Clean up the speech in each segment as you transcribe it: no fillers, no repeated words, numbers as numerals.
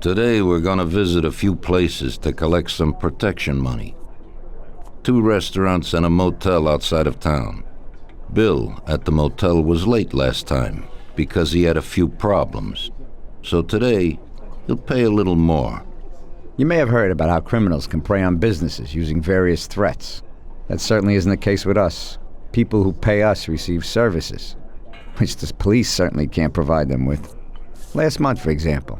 Today we're gonna visit a few places to collect some protection money. 2 restaurants and a motel outside of town. Bill at the motel was late last time because he had a few problems. So today, he'll pay a little more. You may have heard about how criminals can prey on businesses using various threats. That certainly isn't the case with us. People who pay us receive services, which the police certainly can't provide them with. Last month, for example,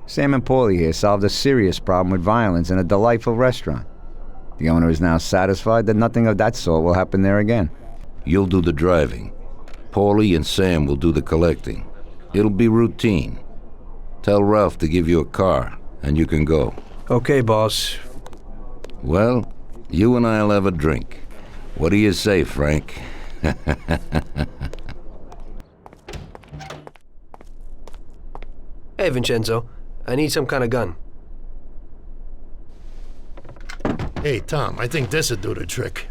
Sam and Paulie here solved a serious problem with violence in a delightful restaurant. The owner is now satisfied that nothing of that sort will happen there again. You'll do the driving. Paulie and Sam will do the collecting. It'll be routine. Tell Ralph to give you a car, and you can go. Okay, boss. Well, you and I'll have a drink. What do you say, Frank? Hey, Vincenzo. I need some kind of gun. Hey, Tom, I think this'd do the trick.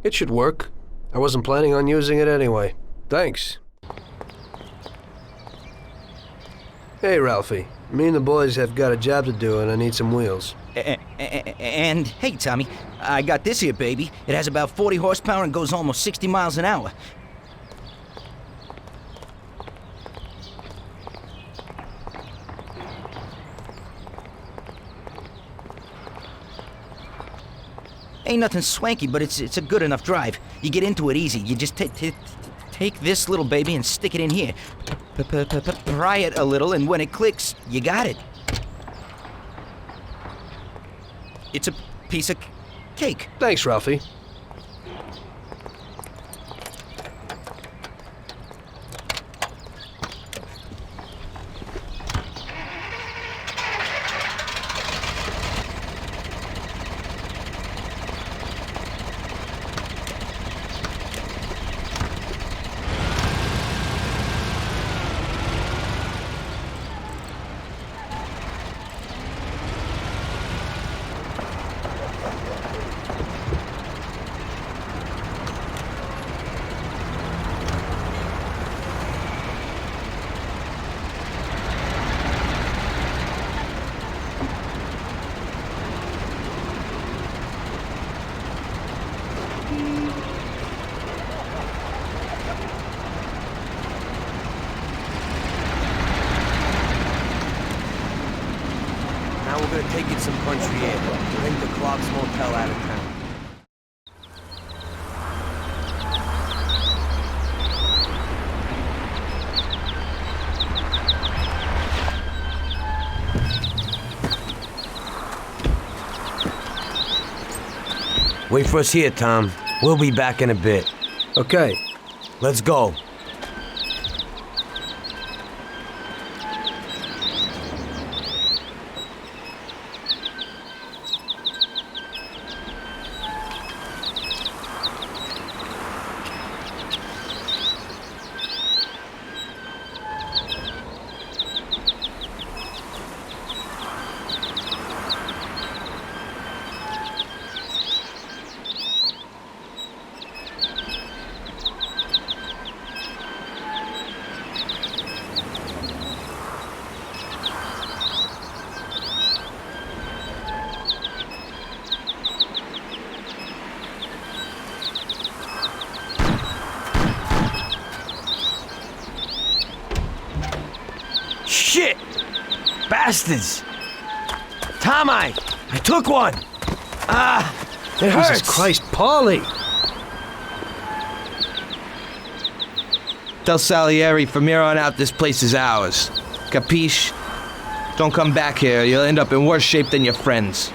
It should work. I wasn't planning on using it anyway. Thanks. Hey, Ralphie. Me and the boys have got a job to do and I need some wheels. And, hey, Tommy, I got this here, baby. It has about 40 horsepower and goes almost 60 miles an hour. Ain't nothing swanky, but it's a good enough drive. You get into it easy. You just take this little baby and stick it in here. Pry it a little, and when it clicks, you got it. It's a piece of cake. Thanks, Ralphie. Now we're gonna take it some country air. Bring the Clark's Motel out of town. Wait for us here, Tom. We'll be back in a bit. Okay. Let's go. Shit! Bastards! Tom, I took one! It hurts! Jesus Christ, Paulie! Tell Salieri from here on out this place is ours. Capiche? Don't come back here, you'll end up in worse shape than your friends.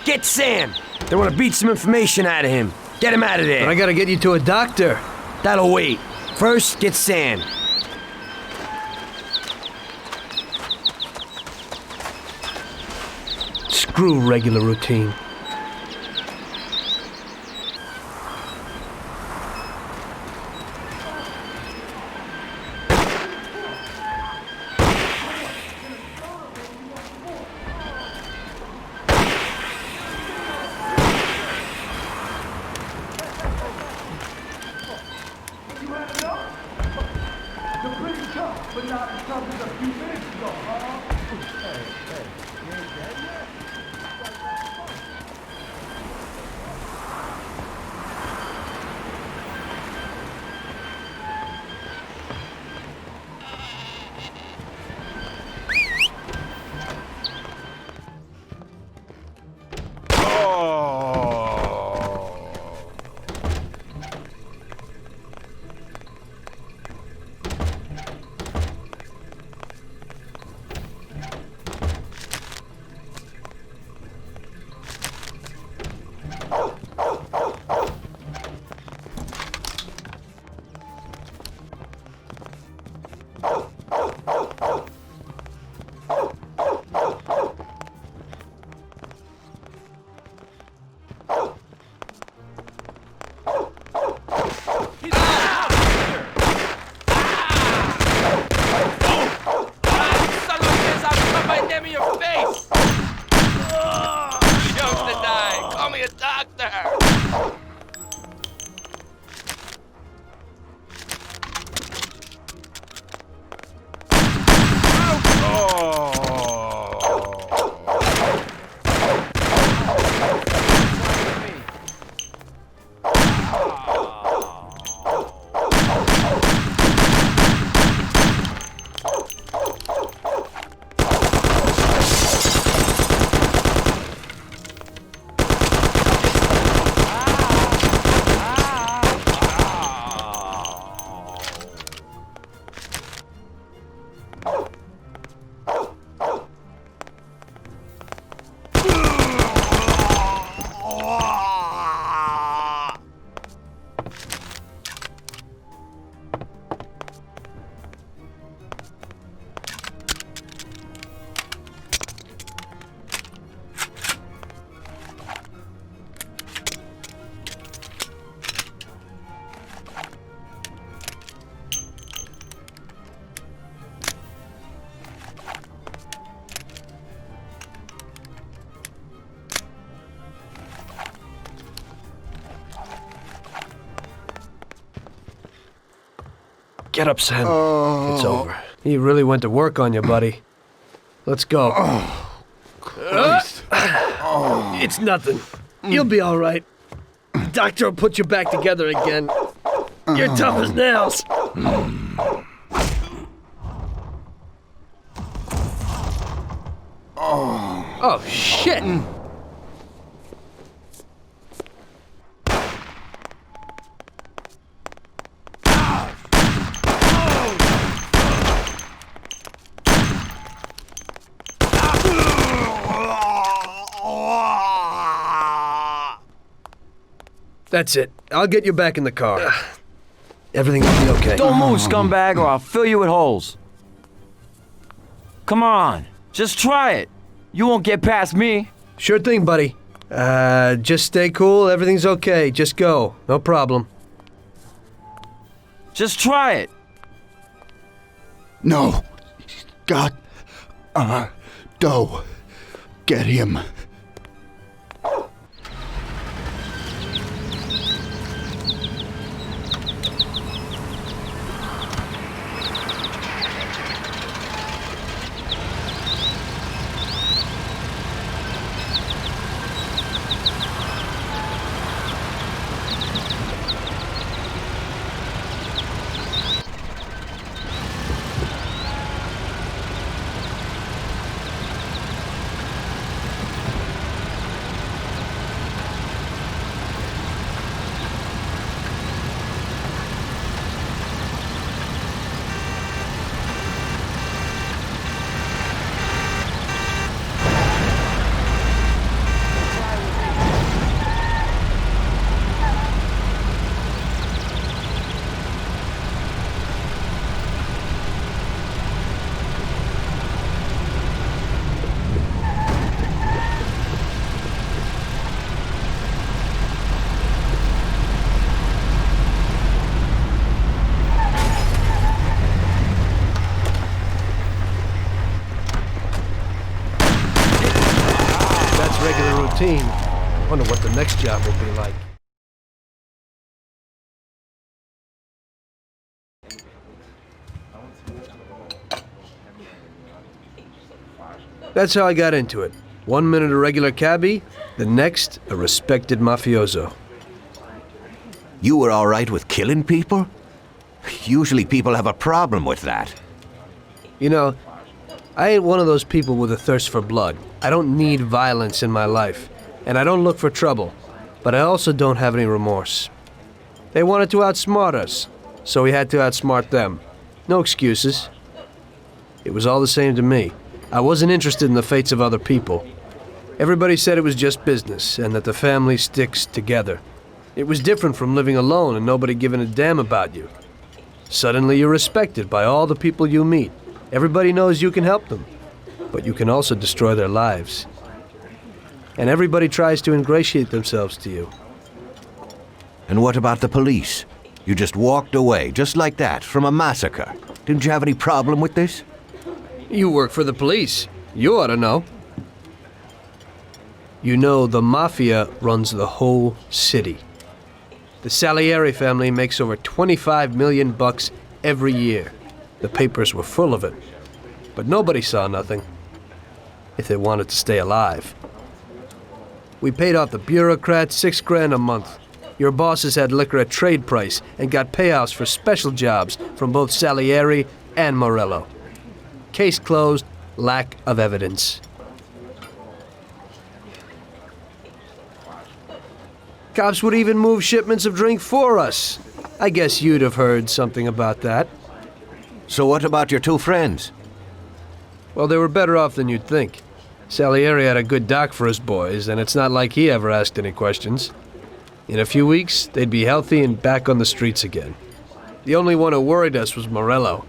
Get Sam! They want to beat some information out of him. Get him out of there! But I gotta get you to a doctor. That'll wait. First, get Sam. Screw regular routine. Get up, Sam. It's over. He really went to work on you, buddy. Let's go. Christ. It's nothing. You'll be all right. Doctor will put you back together again. You're tough as nails. Oh, shit. That's it. I'll get you back in the car. Everything will be okay. Don't move, scumbag, or I'll fill you with holes. Come on, just try it. You won't get past me. Sure thing, buddy. Just stay cool. Everything's okay. Just go. No problem. Just try it. No. God. Do. Get him. Routine. Wonder what the next job will be like. That's how I got into it. 1 minute a regular cabbie, the next a respected mafioso. You were all right with killing people? Usually people have a problem with that. You know, I ain't one of those people with a thirst for blood. I don't need violence in my life, and I don't look for trouble. But I also don't have any remorse. They wanted to outsmart us, so we had to outsmart them. No excuses. It was all the same to me. I wasn't interested in the fates of other people. Everybody said it was just business, and that the family sticks together. It was different from living alone and nobody giving a damn about you. Suddenly you're respected by all the people you meet. Everybody knows you can help them, but you can also destroy their lives. And everybody tries to ingratiate themselves to you. And what about the police? You just walked away, just like that, from a massacre. Didn't you have any problem with this? You work for the police. You ought to know. You know, the Mafia runs the whole city. The Salieri family makes over 25 million bucks every year. The papers were full of it. But nobody saw nothing. If they wanted to stay alive. We paid off the bureaucrats $6,000 a month. Your bosses had liquor at trade price and got payouts for special jobs from both Salieri and Morello. Case closed, lack of evidence. Cops would even move shipments of drink for us. I guess you'd have heard something about that. So what about your two friends? Well, they were better off than you'd think. Salieri had a good doc for his boys, and it's not like he ever asked any questions. In a few weeks, they'd be healthy and back on the streets again. The only one who worried us was Morello.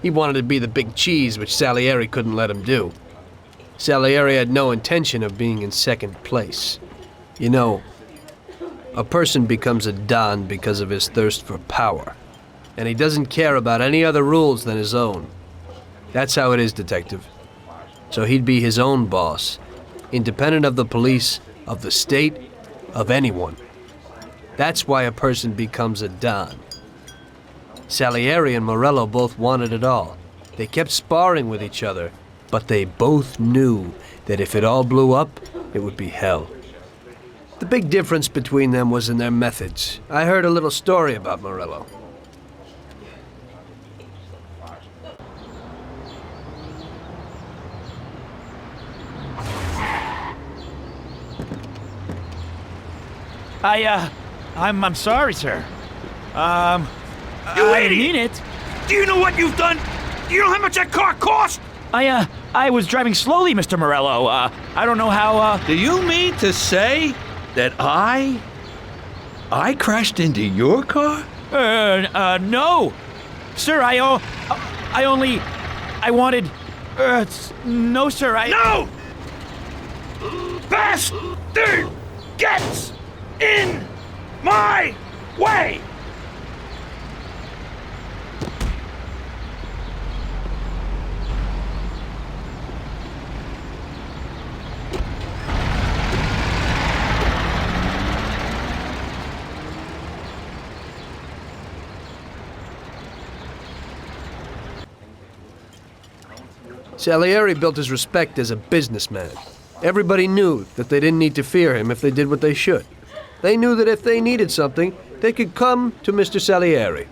He wanted to be the big cheese, which Salieri couldn't let him do. Salieri had no intention of being in second place. You know, a person becomes a Don because of his thirst for power, and he doesn't care about any other rules than his own. That's how it is, Detective. So he'd be his own boss, independent of the police, of the state, of anyone. That's why a person becomes a Don. Salieri and Morello both wanted it all. They kept sparring with each other, but they both knew that if it all blew up, it would be hell. The big difference between them was in their methods. I heard a little story about Morello. I'm sorry, sir. You I idiot! mean it. Do you know what you've done? Do you know how much that car cost? I was driving slowly, Mr. Morello. I don't know how, Do you mean to say that I crashed into your car? no. Sir, I wanted, no, sir, No! Bastard gets in my way! Salieri built his respect as a businessman. Everybody knew that they didn't need to fear him if they did what they should. They knew that if they needed something, they could come to Mr. Salieri.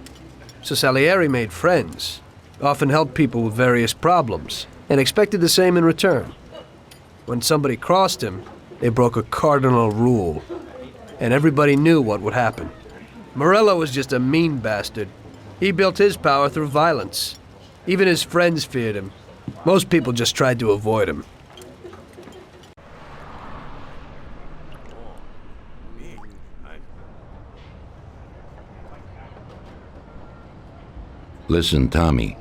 So Salieri made friends, often helped people with various problems, and expected the same in return. When somebody crossed him, they broke a cardinal rule, and everybody knew what would happen. Morello was just a mean bastard. He built his power through violence. Even his friends feared him. Most people just tried to avoid him. Listen, Tommy,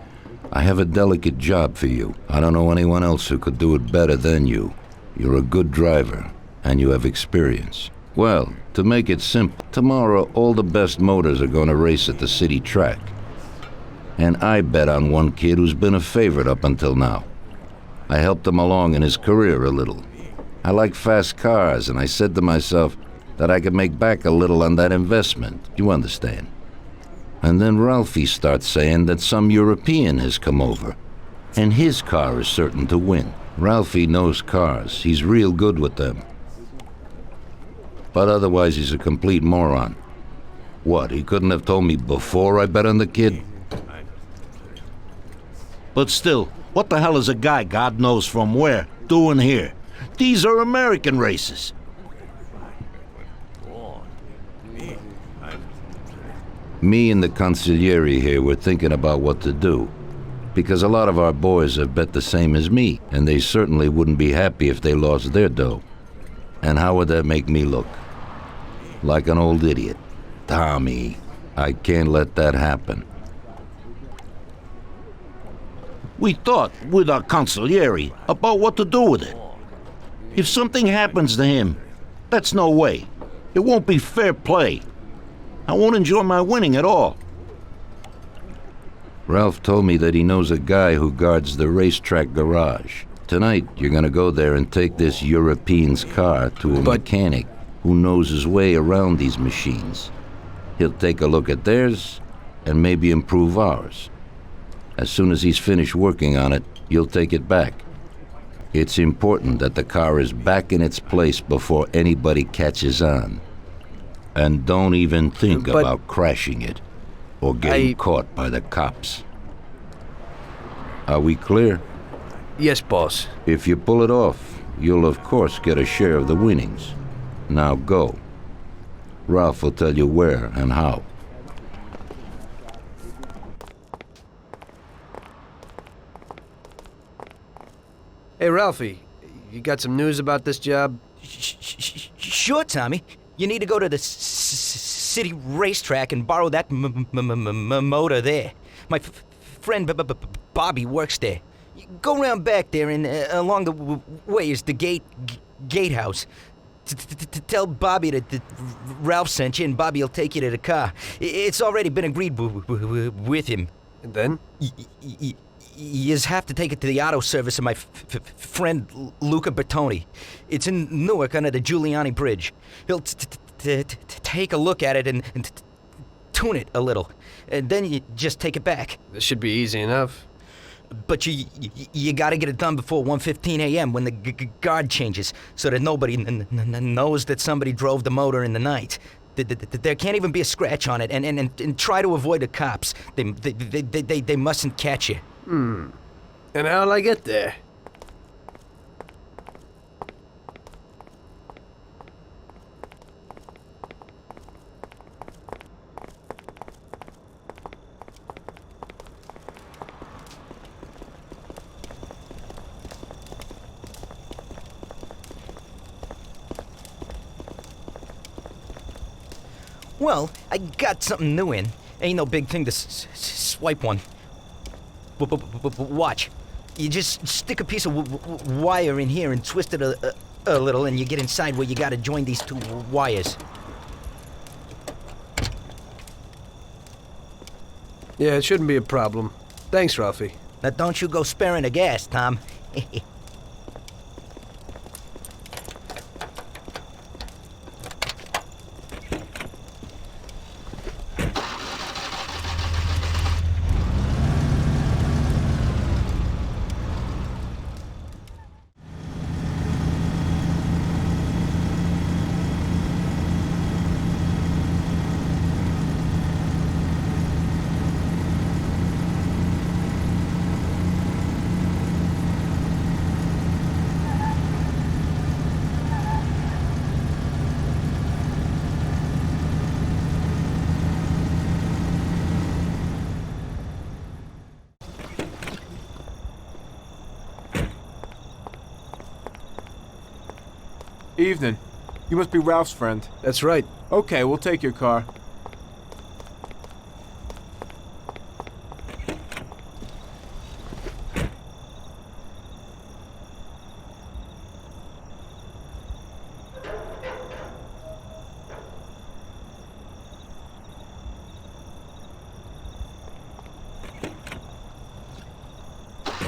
I have a delicate job for you. I don't know anyone else who could do it better than you. You're a good driver, and you have experience. Well, to make it simple, tomorrow all the best motors are going to race at the city track. And I bet on one kid who's been a favorite up until now. I helped him along in his career a little. I like fast cars, and I said to myself that I could make back a little on that investment. You understand? And then Ralphie starts saying that some European has come over, and his car is certain to win. Ralphie knows cars. He's real good with them. But otherwise, he's a complete moron. What, he couldn't have told me before I bet on the kid? But still, what the hell is a guy, God knows from where, doing here? These are American races. Me and the consigliere here were thinking about what to do. Because a lot of our boys have bet the same as me, and they certainly wouldn't be happy if they lost their dough. And how would that make me look? Like an old idiot. Tommy, I can't let that happen. We thought, with our consigliere, about what to do with it. If something happens to him, that's no way. It won't be fair play. I won't enjoy my winning at all. Ralph told me that he knows a guy who guards the racetrack garage. Tonight, you're gonna go there and take this European's car to a mechanic who knows his way around these machines. He'll take a look at theirs and maybe improve ours. As soon as he's finished working on it, you'll take it back. It's important that the car is back in its place before anybody catches on. And don't even think about crashing it or getting caught by the cops. Are we clear? Yes, boss. If you pull it off, you'll of course get a share of the winnings. Now go. Ralph will tell you where and how. Hey, Ralphie, you got some news about this job? Sure, Tommy. You need to go to the city racetrack and borrow that motor there. My friend Bobby works there. Go round back there, and along the way is the gatehouse. Tell Bobby that Ralph sent you, and Bobby will take you to the car. It's already been agreed with him. And then? You just have to take it to the auto service of my friend Luca Bertoni. It's in Newark under the Giuliani Bridge. He'll take a look at it and tune it a little. And then you just take it back. This should be easy enough. But you gotta get it done before 1:15 a.m. when the guard changes, so that nobody knows that somebody drove the motor in the night. There can't even be a scratch on it, and try to avoid the cops. They mustn't catch you. And how'll I get there? Well, I got something new in. Ain't no big thing to swipe one. Watch. You just stick a piece of wire in here and twist it a little, and you get inside where you gotta join these two wires. Yeah, it shouldn't be a problem. Thanks, Ralphie. Now don't you go sparing the gas, Tom. Evening. You must be Ralph's friend. That's right. Okay, we'll take your car.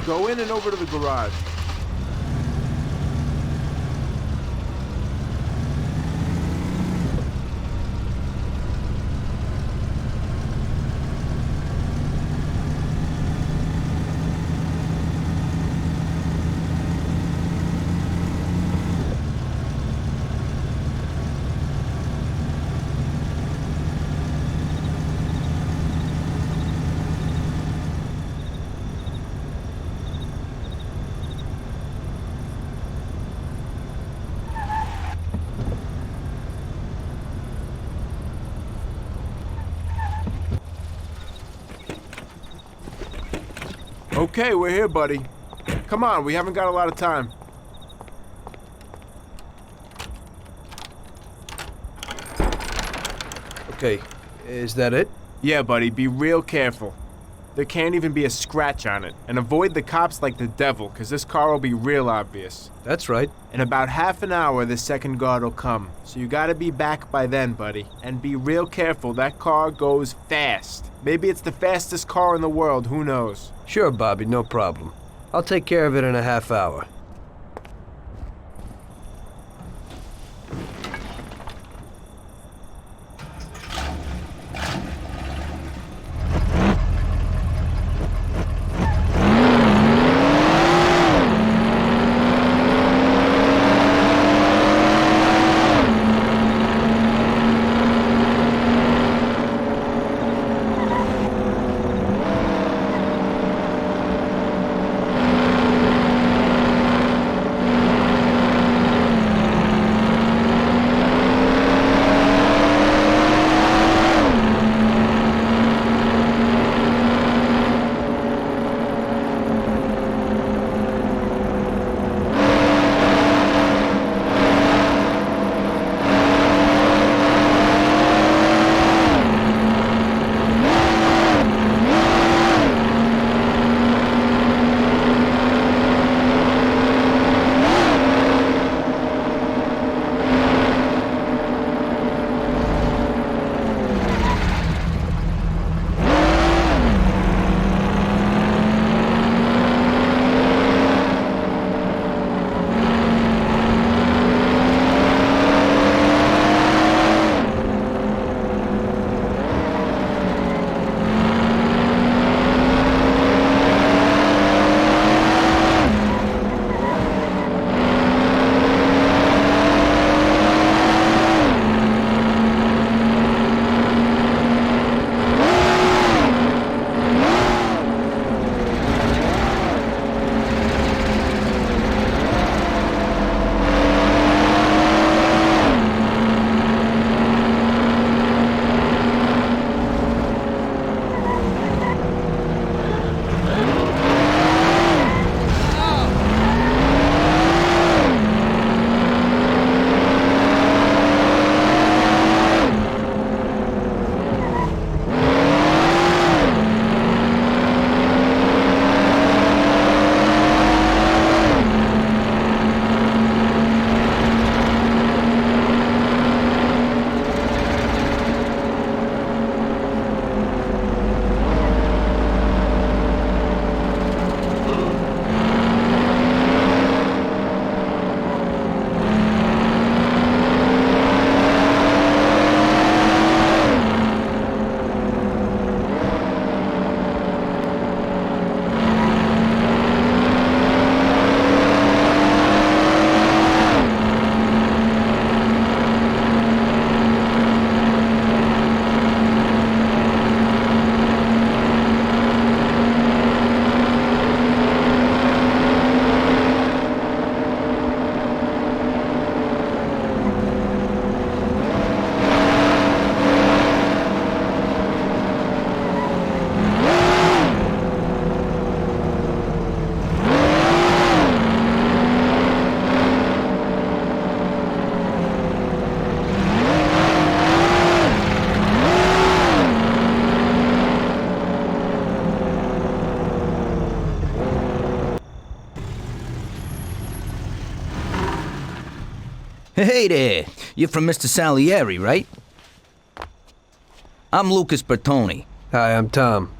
Go in and over to the garage. Okay, we're here, buddy. Come on, we haven't got a lot of time. Okay, is that it? Yeah, buddy, be real careful. There can't even be a scratch on it. And avoid the cops like the devil, because this car will be real obvious. That's right. In about half an hour, the second guard will come. So you gotta be back by then, buddy. And be real careful, that car goes fast. Maybe it's the fastest car in the world, who knows? Sure, Bobby, no problem. I'll take care of it in a half hour. Hey there, you're from Mr. Salieri, right? I'm Lucas Bertoni. Hi, I'm Tom.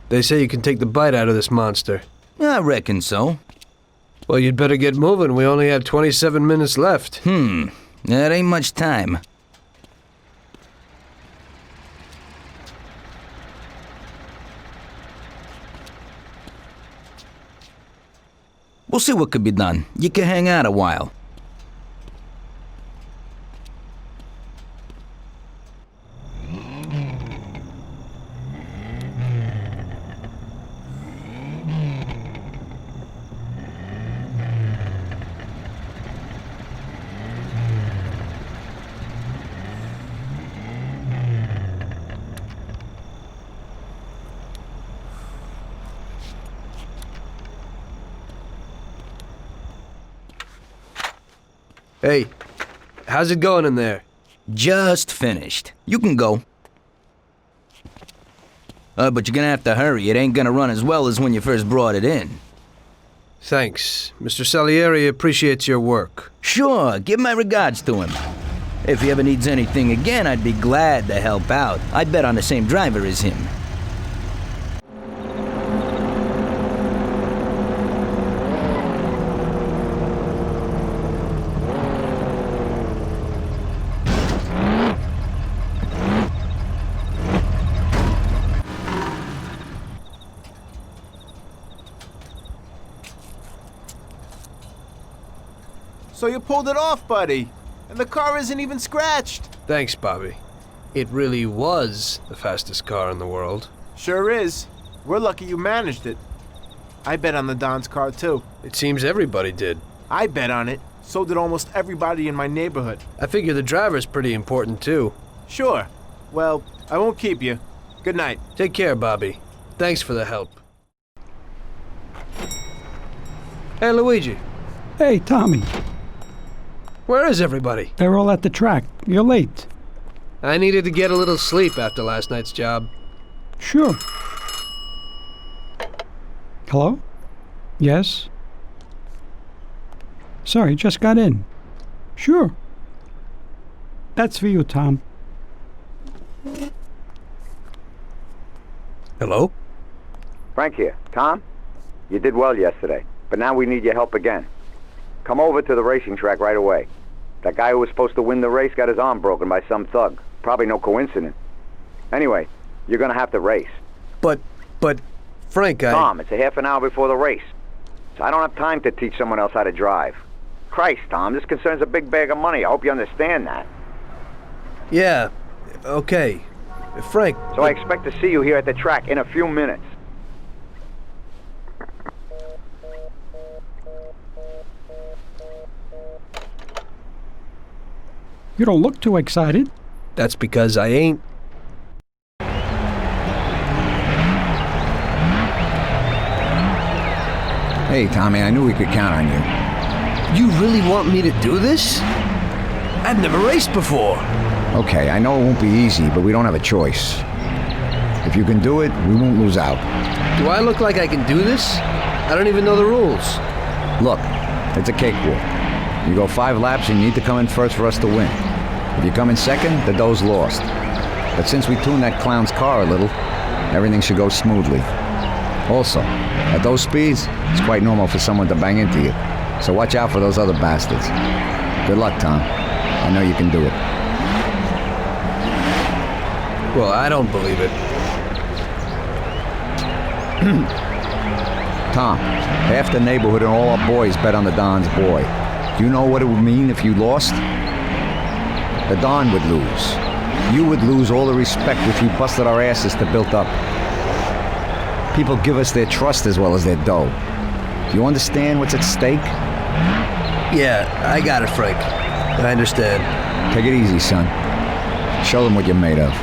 They say you can take the bite out of this monster. I reckon so. Well, you'd better get moving. We only have 27 minutes left. That ain't much time. We'll see what could be done. You can hang out a while. Hey, how's it going in there? Just finished. You can go. But you're gonna have to hurry. It ain't gonna run as well as when you first brought it in. Thanks. Mr. Salieri appreciates your work. Sure, give my regards to him. If he ever needs anything again, I'd be glad to help out. I bet on the same driver as him. So you pulled it off, buddy. And the car isn't even scratched. Thanks, Bobby. It really was the fastest car in the world. Sure is. We're lucky you managed it. I bet on the Don's car, too. It seems everybody did. I bet on it. So did almost everybody in my neighborhood. I figure the driver's pretty important, too. Sure. Well, I won't keep you. Good night. Take care, Bobby. Thanks for the help. Hey, Luigi. Hey, Tommy. Where is everybody? They're all at the track. You're late. I needed to get a little sleep after last night's job. Sure. Hello? Yes? Sorry, just got in. Sure. That's for you, Tom. Hello? Frank here. Tom? You did well yesterday, but now we need your help again. Come over to the racing track right away. That guy who was supposed to win the race got his arm broken by some thug. Probably no coincidence. Anyway, you're gonna have to race. But, Frank, Tom, it's a half an hour before the race. So I don't have time to teach someone else how to drive. Christ, Tom, this concerns a big bag of money. I hope you understand that. Yeah, okay. Frank... So I expect to see you here at the track in a few minutes. You don't look too excited. That's because I ain't. Hey, Tommy, I knew we could count on you. You really want me to do this? I've never raced before. Okay, I know it won't be easy, but we don't have a choice. If you can do it, we won't lose out. Do I look like I can do this? I don't even know the rules. Look, it's a cakewalk. You go 5 laps and you need to come in first for us to win. If you come in second, the dough's lost. But since we tuned that clown's car a little, everything should go smoothly. Also, at those speeds, it's quite normal for someone to bang into you. So watch out for those other bastards. Good luck, Tom. I know you can do it. Well, I don't believe it. Tom, half the neighborhood and all our boys bet on the Don's boy. Do you know what it would mean if you lost? The Don would lose. You would lose all the respect which we busted our asses to build up. People give us their trust as well as their dough. Do you understand what's at stake? Yeah, I got it, Frank. I understand. Take it easy, son. Show them what you're made of.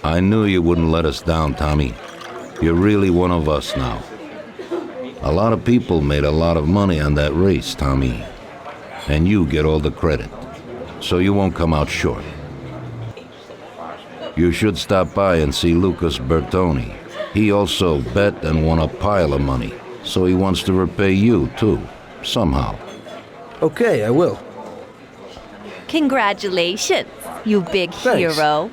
I knew you wouldn't let us down, Tommy. You're really one of us now. A lot of people made a lot of money on that race, Tommy. And you get all the credit. So you won't come out short. You should stop by and see Lucas Bertoni. He also bet and won a pile of money. So he wants to repay you, too. Somehow. Okay, I will. Congratulations, you big Thanks. hero.